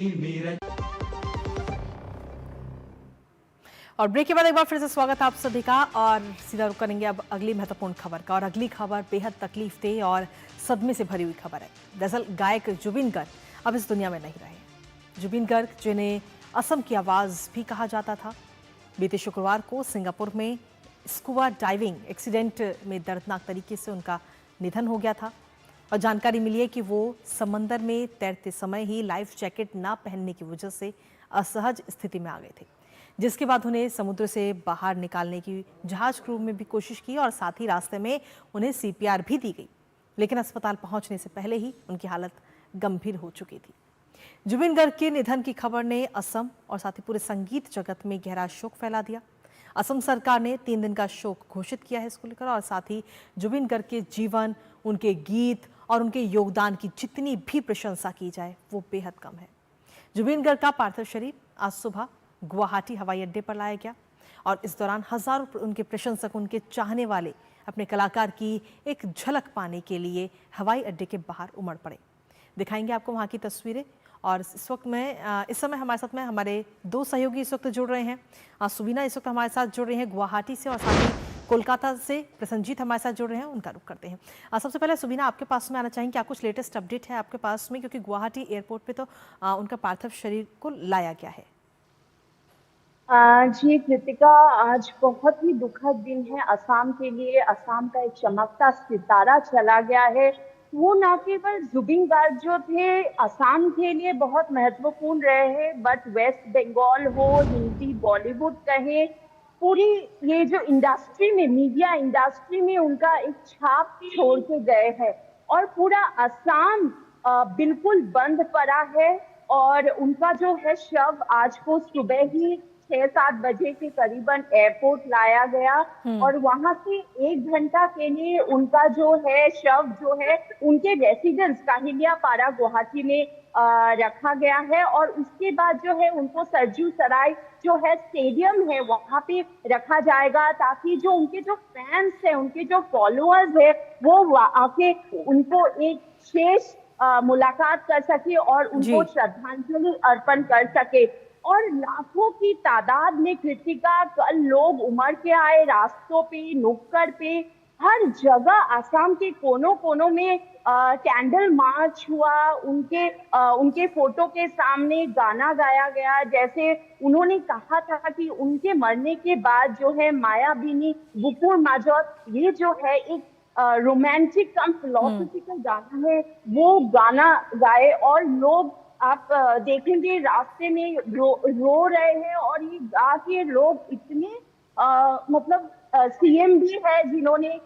और ब्रेक के बाद एक बार फिर से स्वागत है आप सभी का। और सीधा रुक करेंगे अब अगली महत्वपूर्ण खबर का। और अगली खबर बेहद तकलीफदेह और सदमे से भरी हुई खबर है। दरअसल गायक जुबिन गर्ग अब इस दुनिया में नहीं रहे। जुबिन गर्ग, जिन्हें असम की आवाज़ भी कहा जाता था, बीते शुक्रवार को सिंगापुर में स्कूबा डाइविंग एक्सीडेंट में दर्दनाक तरीके से उनका निधन हो गया था। और जानकारी मिली है कि वो समंदर में तैरते समय ही लाइफ जैकेट ना पहनने की वजह से असहज स्थिति में आ गए थे, जिसके बाद उन्हें समुद्र से बाहर निकालने की जहाज क्रू में भी कोशिश की और साथ ही रास्ते में उन्हें सीपीआर भी दी गई, लेकिन अस्पताल पहुंचने से पहले ही उनकी हालत गंभीर हो चुकी थी। जुबिन गर्ग के निधन की खबर ने असम और साथ ही पूरे संगीत जगत में गहरा शोक फैला दिया। असम सरकार ने 3 दिन का शोक घोषित किया है इसको लेकर। और साथ ही जुबिन गर्ग के जीवन, उनके गीत और उनके योगदान की जितनी भी प्रशंसा की जाए वो बेहद कम है। जुबिन गर्ग का पार्थिव शरीर आज सुबह गुवाहाटी हवाई अड्डे पर लाया गया और इस दौरान हजारों उनके प्रशंसक, उनके चाहने वाले अपने कलाकार की एक झलक पाने के लिए हवाई अड्डे के बाहर उमड़ पड़े। दिखाएंगे आपको वहां की तस्वीरें। और इस समय हमारे साथ में हमारे 2 सहयोगी इस वक्त जुड़ रहे हैं। सुबीना इस वक्त हमारे साथ जुड़ रही हैं गुवाहाटी से, और साथ ही कोलकाता से प्रसन्नजीत हमारे साथ जुड़ रहे हैं। उनका रुख करते हैं। सबसे पहले सुबीना, आपके पास में आना चाहेंगे, क्या कुछ लेटेस्ट अपडेट है आपके पास में, क्योंकि गुवाहाटी एयरपोर्ट पे तो उनका पार्थिव शरीर को लाया गया है। जी कृतिका, आज बहुत ही दुखद दिन है असम के लिए। असम का एक चमकता सितारा चला गया है। वो न केवल जुबिन गार्ग जो थे असम के लिए बहुत महत्वपूर्ण रहे हैं, बट वेस्ट बंगाल हो, हिंदी बॉलीवुड कहे, पूरी ये जो इंडस्ट्री में, मीडिया इंडस्ट्री में उनका एक छाप छोड़ के गए हैं। और पूरा असम बिल्कुल बंद पड़ा है। और उनका जो है शव आज को सुबह ही 6-7 बजे के करीबन एयरपोर्ट लाया गया और वहां से 1 घंटा के लिए उनका जो है शव जो है उनके रेसिडेंस काहिलियापाड़ा गुवाहाटी में रखा गया है। और उसके बाद जो है उनको सरजू सराय जो है स्टेडियम है वहां पे रखा जाएगा, ताकि जो उनके जो फैंस है, उनके जो फॉलोअर्स है, वो आके उनको एक शेष मुलाकात कर सके और उनको श्रद्धांजलि अर्पण कर सके। और लाखों की तादाद में कृतिका कल लोग उमड़ के आए, रास्तों पे, नुक्कड़ पे, हर जगह असम के कोनों कोनों में कैंडल मार्च हुआ। उनके फोटो के सामने गाना गाया गया। जैसे उन्होंने कहा था कि उनके मरने के बाद जो है मायाबिनी बुकुर माजोत, ये जो है एक रोमांटिक कम फिलोसॉफिकल गाना है, वो गाना गाए और लोग आप देखेंगे रास्ते में रो रहे हैं। और ये गा के लोग इतने मतलब सीएम भी है जिन्होंने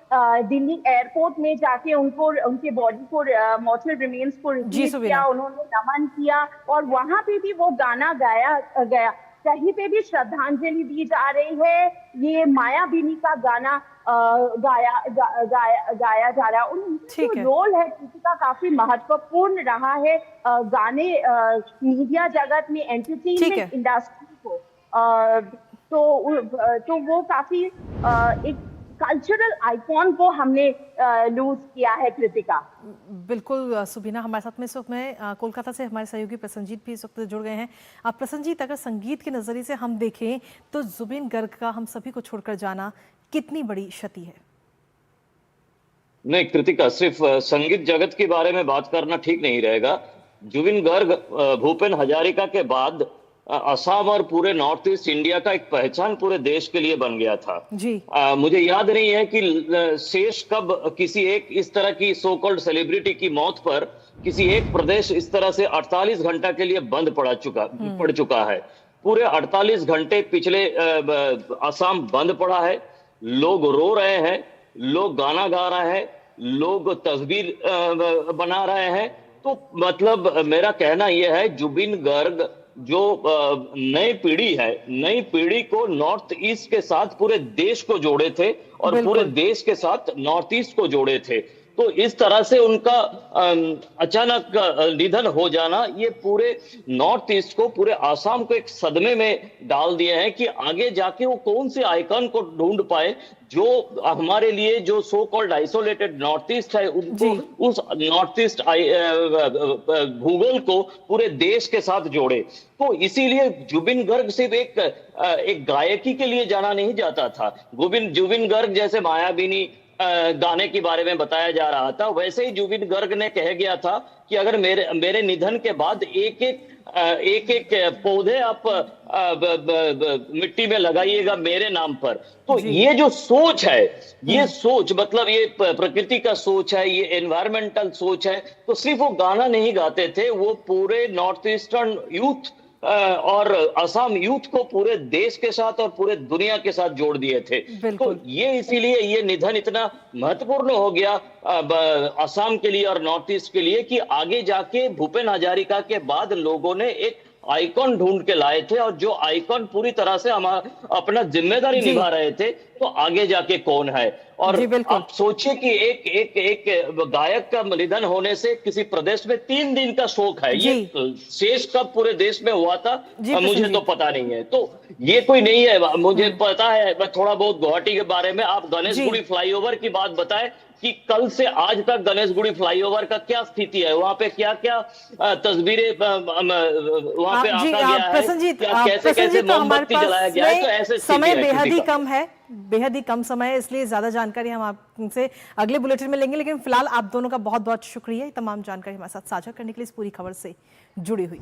दिल्ली एयरपोर्ट में जाके उनके बॉडी को मॉर्टल रिमेन्स को रिसीव किया, उन्होंने नमन किया और वहां पे भी वो गाना गाया गया। कहीं पे भी श्रद्धांजलि दी जा रही है। ये मायाबिनी का गाना गाया जा रहा है। उनका जो रोल है किसी काफी महत्वपूर्ण रहा है गाने मीडिया जगत में, एंटरटेनमेंट इंडस्ट्री को। तो वो काफी एक कल्चरल आइकॉन को हमने लूज किया है कृतिका। बिल्कुल सुबीना, हमारे साथ में इस वक्त में कोलकाता से हमारे सहयोगी प्रसन्नजीत भी इस वक्त जुड़ गए हैं। प्रसन्नजीत, अगर संगीत के नजरिए से हम देखें तो जुबिन गर्ग का हम सभी को छोड़कर जाना कितनी बड़ी क्षति है? नहीं कृतिका, सिर्फ संगीत जगत के बारे में बात करना ठीक नहीं रहेगा। जुबिन गर्ग भूपेन हजारिका के बाद असम और पूरे नॉर्थ ईस्ट इंडिया का एक पहचान पूरे देश के लिए बन गया था जी। मुझे याद नहीं है कि शेष कब किसी एक इस तरह की सो कॉल्ड सेलिब्रिटी की मौत पर किसी एक प्रदेश इस तरह से 48 घंटा के लिए बंद पड़ चुका है। पूरे 48 घंटे पिछले असम बंद पड़ा है। लोग रो रहे हैं, लोग गाना गा रहे हैं, लोग तस्वीर बना रहे हैं। तो मतलब मेरा कहना यह है, जुबिन गर्ग जो नई पीढ़ी है, नई पीढ़ी को नॉर्थ ईस्ट के साथ पूरे देश को जोड़े थे और पूरे देश के साथ नॉर्थ ईस्ट को जोड़े थे। तो इस तरह से उनका अचानक निधन हो जाना ये पूरे नॉर्थ ईस्ट को, पूरे आसाम को एक सदमे में डाल दिए हैं कि आगे जाके वो कौन से आइकन को ढूंढ पाए जो हमारे लिए, जो so called isolated north east है, उनको उस नॉर्थ ईस्ट भूगोल को पूरे देश के साथ जोड़े। तो इसीलिए जुबिन गर्ग सिर्फ एक गायकी के लिए जाना नहीं जाता था। जुबिन गर्ग जैसे मायाविनी गाने के बारे में बताया जा रहा था, वैसे ही जुबिन गर्ग ने कह गया था कि अगर मेरे निधन के बाद एक एक पौधे आप मिट्टी में लगाइएगा मेरे नाम पर। तो ये जो सोच है, ये सोच मतलब ये प्रकृति का सोच है, ये एनवायरमेंटल सोच है। तो सिर्फ वो गाना नहीं गाते थे, वो पूरे नॉर्थ ईस्टर्न यूथ और असम यूथ को पूरे देश के साथ और पूरे दुनिया के साथ जोड़ दिए थे। तो ये इसीलिए ये निधन इतना महत्वपूर्ण हो गया असम के लिए और नॉर्थ ईस्ट के लिए कि आगे जाके भूपेन हजारिका के बाद लोगों ने एक आइकॉन ढूंढ के लाए थे, और जो आइकॉन पूरी तरह से हम अपना जिम्मेदारी निभा रहे थे। तो आगे जाके कौन है? और आप सोचिए कि एक गायक का निधन होने से किसी प्रदेश में 3 दिन का शोक है। ये शेष कब पूरे देश में हुआ था मुझे तो पता नहीं है। तो ये कोई नहीं है, मुझे पता है, मैं थोड़ा बहुत गुवाहाटी के बारे में। आप गणेशगुड़ी फ्लाईओवर की बात बताएं कि कल से आज तक गणेशगुड़ी फ्लाईओवर का क्या स्थिति है, वहां पे क्या क्या तस्वीरें वहां पे आका गया है, कैसे कैसे मोमबत्ती जलाया गया है। तो ऐसे समय बेहद ही कम है, बेहद ही कम समय है, इसलिए ज्यादा जानकारी हम आपसे अगले बुलेटिन में लेंगे। लेकिन फिलहाल आप दोनों का बहुत बहुत शुक्रिया तमाम जानकारी हमारे साथ साझा करने के लिए, इस पूरी खबर से जुड़ी हुई।